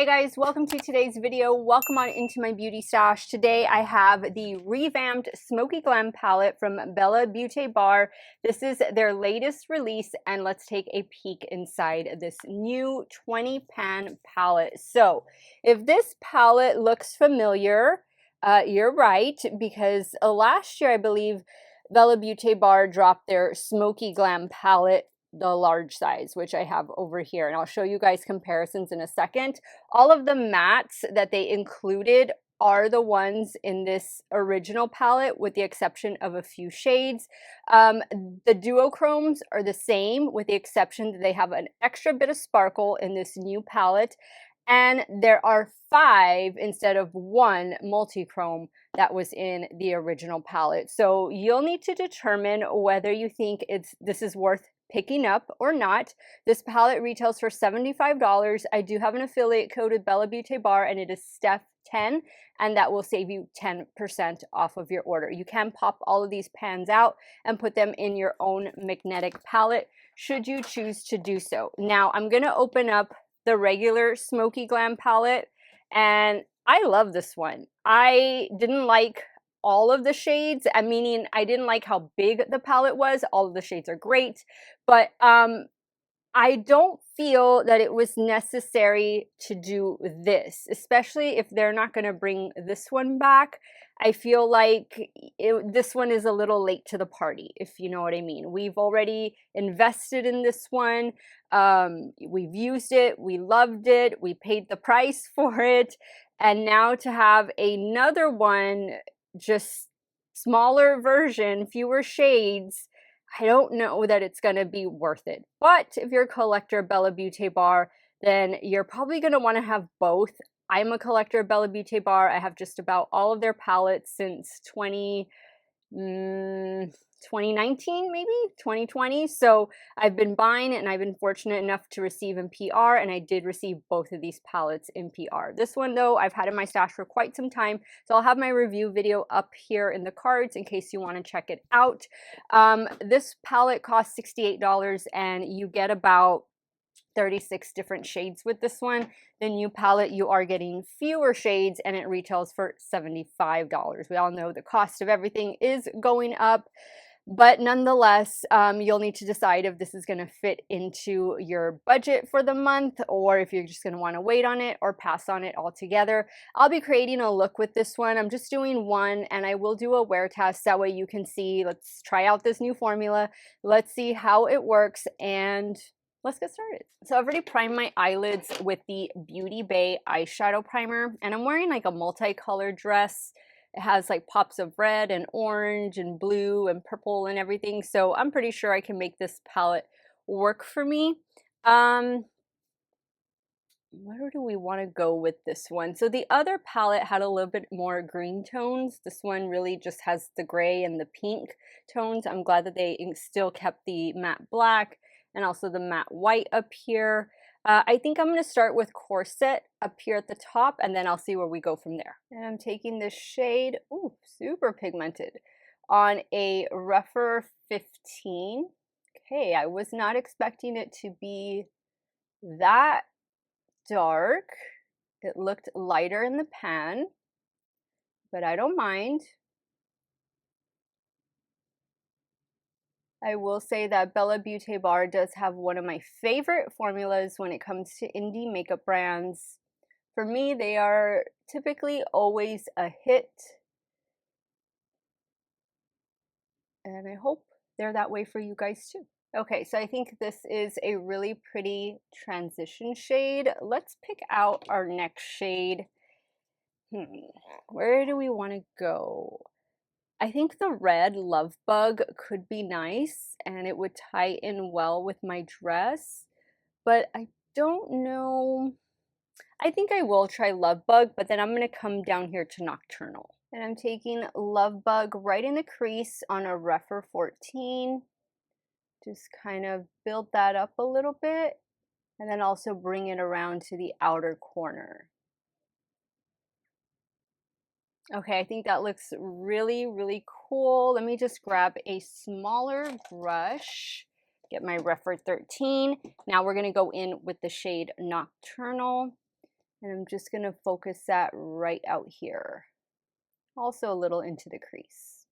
Hey guys, welcome to today's video. Welcome on into my beauty stash. Today I have the revamped Smokey Glam palette from Beaute Bar. This is their latest release, and let's take a peek inside this new 20 pan palette. So if this palette looks familiar, you're right, because last year I believe Beaute Bar dropped their Smokey Glam palette, the large size, which I have over here, and I'll show you guys comparisons in a second. All of the mattes that they included are the ones in this original palette, with the exception of a few shades. The duochromes are the same, with the exception that they have an extra bit of sparkle in this new palette, and there are 5 instead of 1 multi-chrome that was in the original palette. So you'll need to determine whether you think this is worth picking up or not. This palette retails for $75. I do have an affiliate code with Beaute Bar, and it is Steff10, and that will save you 10% off of your order. You can pop all of these pans out and put them in your own magnetic palette should you choose to do so. Now I'm going to open up the regular Smokey Glam palette, and I love this one. I didn't like all of the shades, meaning I didn't like how big the palette was. All of the shades are great, but I don't feel that it was necessary to do this, especially if they're not going to bring this one back. I feel like this one is a little late to the party, if you know what I mean. We've already invested in this one. We've used it. We loved it. We paid the price for it. And now to have another one, just smaller version, fewer shades, I don't know that it's going to be worth it. But if you're a collector of Beaute Bar, then you're probably going to want to have both. I'm a collector of Beaute Bar. I have just about all of their palettes since 2019, maybe 2020. So I've been buying it, and I've been fortunate enough to receive in PR, and I did receive both of these palettes in PR. This one though, I've had in my stash for quite some time, so I'll have my review video up here in the cards in case you want to check it out. This palette costs $68, and you get about 36 different shades with this one. The new palette, you are getting fewer shades, and it retails for $75. We all know the cost of everything is going up, but nonetheless, you'll need to decide if this is going to fit into your budget for the month, or if you're just going to want to wait on it or pass on it altogether. I'll be creating a look with this one. I'm just doing one, and I will do a wear test. That way you can see, let's try out this new formula. Let's see how it works, and let's get started. So I've already primed my eyelids with the Beauty Bay eyeshadow primer, and I'm wearing like a multicolored dress. It has like pops of red and orange and blue and purple and everything. So I'm pretty sure I can make this palette work for me. Where do we want to go with this one? So the other palette had a little bit more green tones. This one really just has the gray and the pink tones. I'm glad that they still kept the matte black and also the matte white up here. I think I'm going to start with Corset up here at the top, and then I'll see where we go from there. And I'm taking this shade, ooh, super pigmented, on a rougher 15. Okay, I was not expecting it to be that dark. It looked lighter in the pan, but I don't mind. I will say that Beaute Bar does have one of my favorite formulas when it comes to indie makeup brands. For me, they are typically always a hit, and I hope they're that way for you guys too. Okay, so I think this is a really pretty transition shade. Let's pick out our next shade. Where do we want to go? I think the red Love Bug could be nice, and it would tie in well with my dress, but I don't know. I think I will try Love Bug, but then I'm going to come down here to Nocturnal. And I'm taking Love Bug right in the crease on a rougher 14. Just kind of build that up a little bit, and then also bring it around to the outer corner. Okay, I think that looks really, really cool. Let me just grab a smaller brush, get my rougher 13. Now we're going to go in with the shade Nocturnal. And I'm just going to focus that right out here. Also a little into the crease.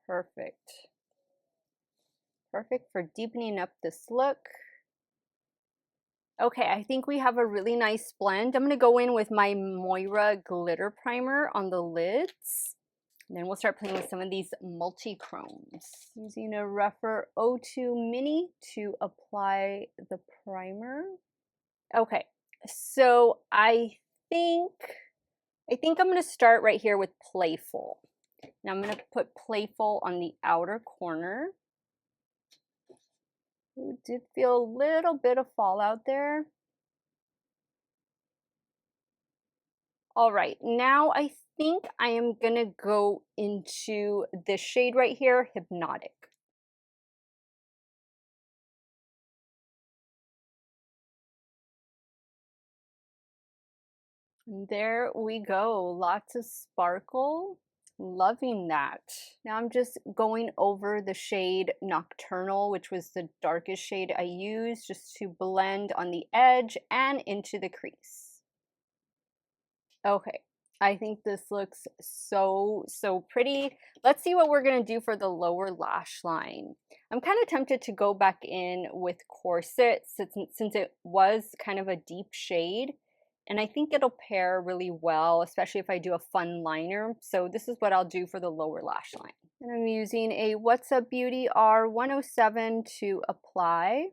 Perfect. Perfect for deepening up this look. Okay, I think we have a really nice blend. I'm going to go in with my Moira glitter primer on the lids. And then we'll start playing with some of these multi-chromes. Using a rougher O2 mini to apply the primer. Okay, so I think I'm going to start right here with Playful. Now I'm going to put Playful on the outer corner. Ooh, did feel a little bit of fallout there. All right, now I think I am going to go into this shade right here, Hypnotic. And there we go, lots of sparkle. Loving that. Now I'm just going over the shade Nocturnal, which was the darkest shade I used, just to blend on the edge and into the crease. Okay, I think this looks so pretty. Let's see what we're gonna do for the lower lash line. I'm kind of tempted to go back in with Corset since it was kind of a deep shade. And I think it'll pair really well, especially if I do a fun liner. So this is what I'll do for the lower lash line. And I'm using a What's Up Beauty R107 to apply.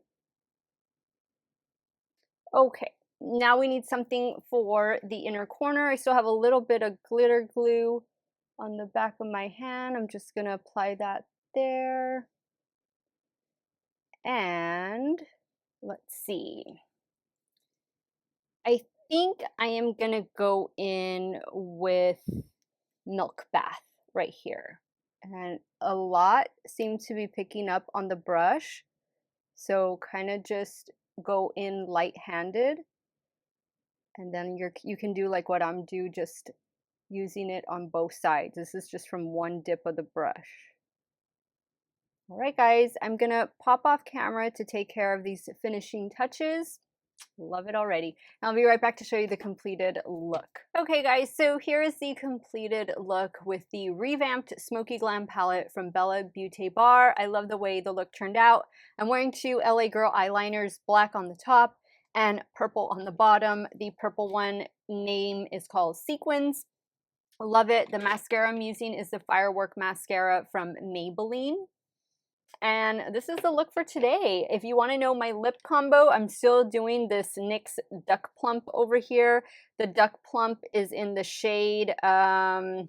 Okay, now we need something for the inner corner. I still have a little bit of glitter glue on the back of my hand. I'm just gonna apply that there. And let's see. I think I am gonna go in with Milk Bath right here. And a lot seems to be picking up on the brush. So kind of just go in light-handed. And then you can do like what I'm doing, just using it on both sides. This is just from one dip of the brush. All right, guys, I'm gonna pop off camera to take care of these finishing touches. Love it already. I'll be right back to show you the completed look. Okay, guys, so here is the completed look with the revamped Smokey Glam palette from Bella Beaute Bar. I love the way the look turned out. I'm wearing two LA Girl eyeliners, black on the top and purple on the bottom. The purple one name is called Sequins. Love it. The mascara I'm using is the Firework mascara from Maybelline. And this is the look for today. If you want to know my lip combo, I'm still doing this NYX Duck Plump over here. The Duck Plump is in the shade Apricot.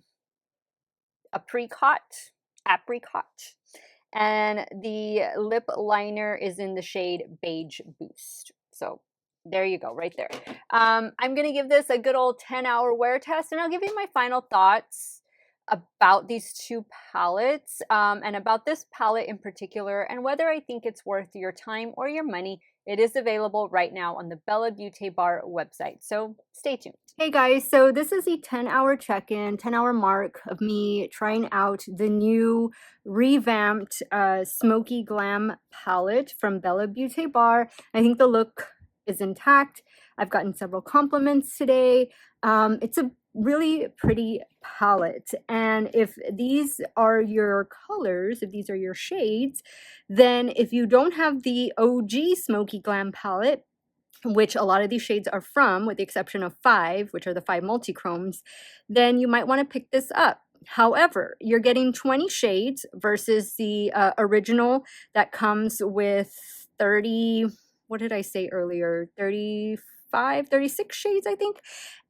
And the lip liner is in the shade Beige Boost. So there you go, right there. I'm going to give this a good old 10-hour wear test, and I'll give you my final thoughts about these two palettes and about this palette in particular, and whether I think it's worth your time or your money. It is available right now on the Bella Beaute Bar website, so stay tuned. Hey guys, so this is the 10-hour check-in, 10-hour mark of me trying out the new revamped Smokey Glam palette from Bella Beaute Bar. I think the look is intact. I've gotten several compliments today. It's a really pretty palette, and if these are your colors, if these are your shades, then if you don't have the OG Smokey Glam palette, which a lot of these shades are from, with the exception of 5, which are the 5 multi-chromes, then you might want to pick this up. However, you're getting 20 shades versus the original that comes with 30, what did I say earlier, 35, 36 shades, I think.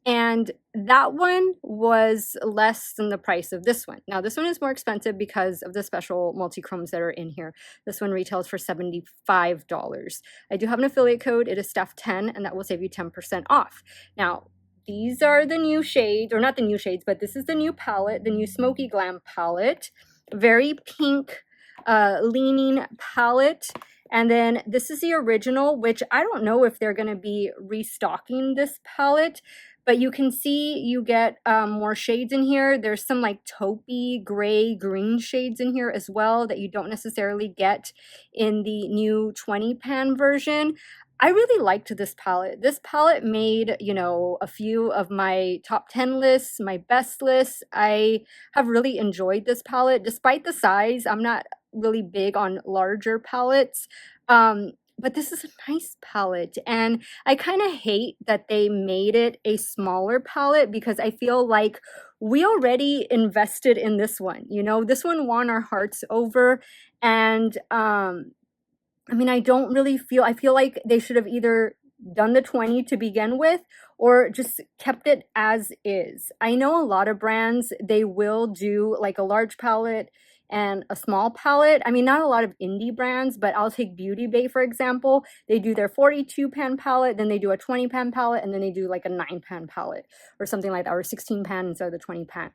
And that one was less than the price of this one. Now, this one is more expensive because of the special multi-chromes that are in here. This one retails for $75. I do have an affiliate code. It is Steff10, and that will save you 10% off. Now, these are the new shades, or not the new shades, but this is the new palette, the new Smokey Glam palette. Very pink leaning palette. And then this is the original, which I don't know if they're going to be restocking this palette, but you can see you get more shades in here. There's some like taupey, gray, green shades in here as well that you don't necessarily get in the new 20 pan version. I really liked this palette. This palette made, you know, a few of my top 10 lists, my best lists. I have really enjoyed this palette despite the size. I'm not really big on larger palettes. But this is a nice palette, and I kind of hate that they made it a smaller palette because I feel like we already invested in this one. You know, this one won our hearts over, and I mean, I don't really feel, I feel like they should have either done the 20 to begin with or just kept it as is. I know a lot of brands, they will do like a large palette and a small palette. I mean, not a lot of indie brands, but I'll take Beaute, for example. They do their 42 pan palette, then they do a 20 pan palette, and then they do like a 9 pan palette or something like that, or 16 pan instead of the 20 pan.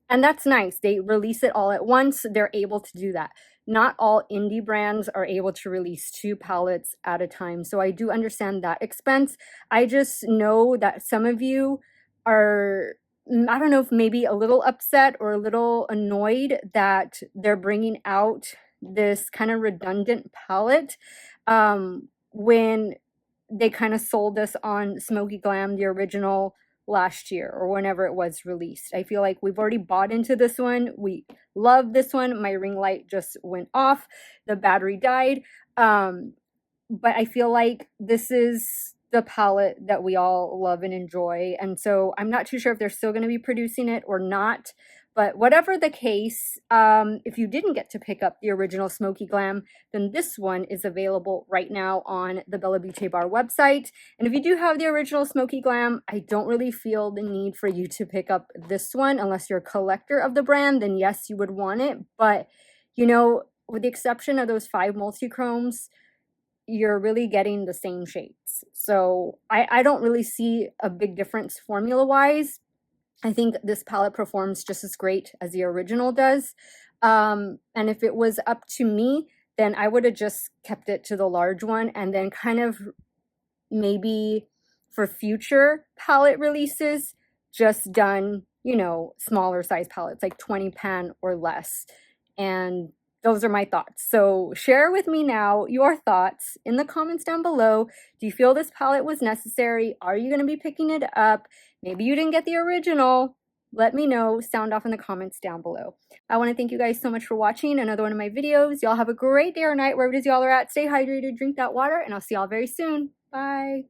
And that's nice. They release it all at once. They're able to do that. Not all indie brands are able to release 2 palettes at a time. So I do understand that expense. I just know that some of you are, I don't know, if maybe a little upset or a little annoyed that they're bringing out this kind of redundant palette when they kind of sold us on Smokey Glam, the original, last year or whenever it was released. I feel like we've already bought into this one. We love this one. My ring light just went off. The battery died. But I feel like this is the palette that we all love and enjoy. And so I'm not too sure if they're still going to be producing it or not. But whatever the case, if you didn't get to pick up the original Smokey Glam, then this one is available right now on the Bella Beaute Bar website. And if you do have the original Smokey Glam, I don't really feel the need for you to pick up this one unless you're a collector of the brand, then yes, you would want it. But, you know, with the exception of those 5 multi-chromes, you're really getting the same shades. So I don't really see a big difference formula-wise. I think this palette performs just as great as the original does. And if it was up to me, then I would have just kept it to the large one and then kind of maybe for future palette releases, just done, you know, smaller size palettes, like 20 pan or less. And those are my thoughts. So share with me now your thoughts in the comments down below. Do you feel this palette was necessary? Are you going to be picking it up? Maybe you didn't get the original. Let me know. Sound off in the comments down below. I want to thank you guys so much for watching another one of my videos. Y'all have a great day or night wherever it is y'all are at. Stay hydrated, drink that water, and I'll see y'all very soon. Bye.